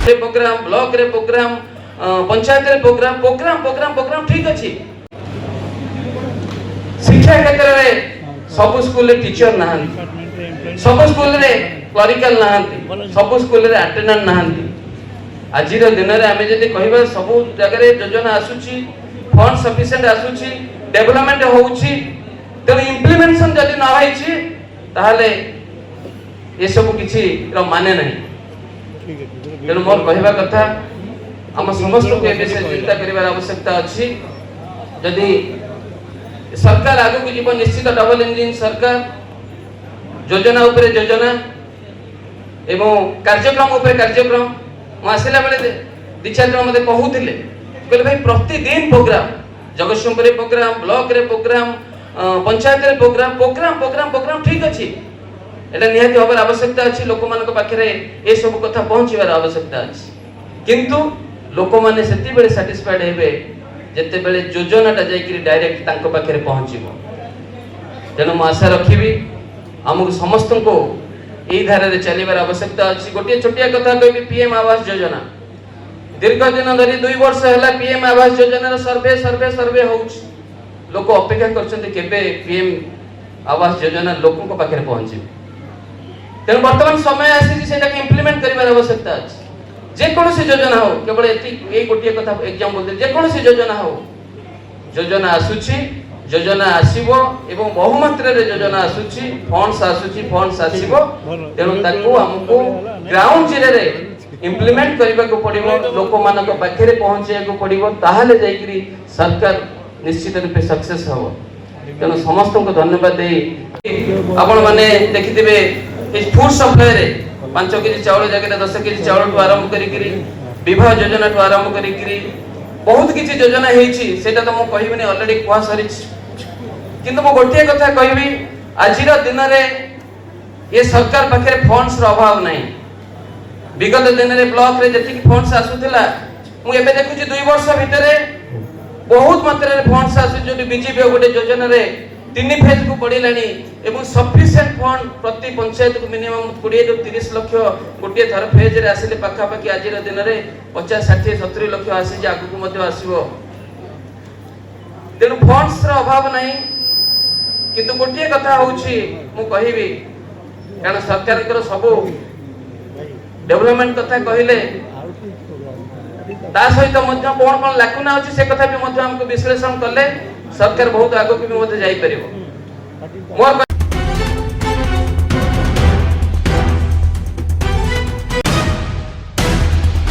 Programme block रे programme panchayat रे programme programme programme programme ठीक अछि। शिक्षा क्षेत्र रे सब स्कूल रे टीचर नहांती, सब स्कूल रे क्लरिकल नहांती, सब स्कूल रे अटेंडेंट नहांती। आज दिन रे आमे जदि कहबा सब जगह रे योजना आसुची, फंड सफिशिएंट आसुची, डेवलपमेंट होउची, तो इंप्लीमेंटेशन जदि न होइची ताहले ये सब किछि रो माने नहीं। तेणु मोर कहवा कथा आम समस्त को ए विषय चिंता करिवार आवश्यकता अछि। जदि सरकार आगु को जीवन निश्चित डबल इंजिन सरकार योजना उपरे योजना एवं कार्यक्रम उपरे कार्यक्रम आसला बेले दि चार जन मते कहूतिले कहले भाई प्रतिदिन प्रोग्राम जगतसिंहपुर रे प्रोग्राम ब्लॉक रे प्रोग्राम पंचायत रे प्रोग्राम प्रोग्राम प्रोग्राम प्रोग्राम ठीक अछि। एटा निहाती होबार आवश्यकता अछि। लोक मानक पाखरे ए सब कथा पहुंचीबार आवश्यकता अछि। किंतु लोक माने सेति बेले सैटिस्फाइड हेबे जते बेले योजनाटा जाईकरी डायरेक्ट तांको पाखरे पहुंचीबो। तेणु मु आशा रखिबी हमकु समस्त को एई धारा रे चलीबार आवश्यकता अछि। गोटे छोटिया कथा कहबी पीएम आवास योजना दीर्घ दिन धरी 2 वर्ष हैला पीएम आवास योजना रो सर्वे सर्वे सर्वे होउछ। लोक अपेक्षा करछन्ते केबे पीएम आवास योजना लोकन को पाखरे पहुंची। तेणु वर्तमान समय आसी सेटा इंप्लीमेंट करिबार आवश्यकता अछि। जे कोनोसी योजना हो केवल एई गोटिया कथा एग्जांपल दे जे कोनोसी योजना हो योजना आसुची योजना आसीबो एवं बहु मात्रा रे योजना आसुची फंड्स आसुची फंड्स आसीबो। तेणु ताको हमको ग्राउंड जिले रे इंप्लीमेंट करबा को पड़िबो, लोक मानक पाखरे पहुंचेया को पड़िबो, ताहाले जाईकरी सरकार निश्चित रूपे सक्सेस हो। तेणु समस्त को धन्यवाद दे आपण माने देखिथिबे इस फूड सप्लाई रे 5 केजी चावल जगह 10 केजी चावल आरंभ करी विवाह योजना ठू आरंभ करी बहुत किछि योजना हेछि। सेटा तो मु कहिबनी ऑलरेडी कुआ सरी, किंतु मु गोटिए कथा कहबी आजिर दिन रे ये सरकार पाखे फंड्स रो अभाव नहीं। विगत दिन रे ब्लॉक रे जति फंड्स आसुथिला मु एबे देखुची 2 वर्ष भितरे बहुत मात्रा रे फंड्स आसु जो बीजेपी गोटे योजना रे 3 फेज को पड़िलानी एवं सफिशिएंट फंड प्रति पंचायत को मिनिमम 20 ରୁ 30 लाख गोटे थर फेज रे आसिले पाखा पाखी आजिर दिन रे 50 60 70 लाख आसी जे आगु को मध्ये आसीबो। तेनु फंड्स रो अभाव नहीं। किंतु गोटे कथा होउची मु कहिबी कारण सरकार कर सब डेवलपमेंट कथा कहिले ता सहित मध्ये कोन कोन लाकुना होची से कथा भी मध्ये हमको विश्लेषण करले सरकार बहुत आगो भी मध्ये जाई परिबो। मोर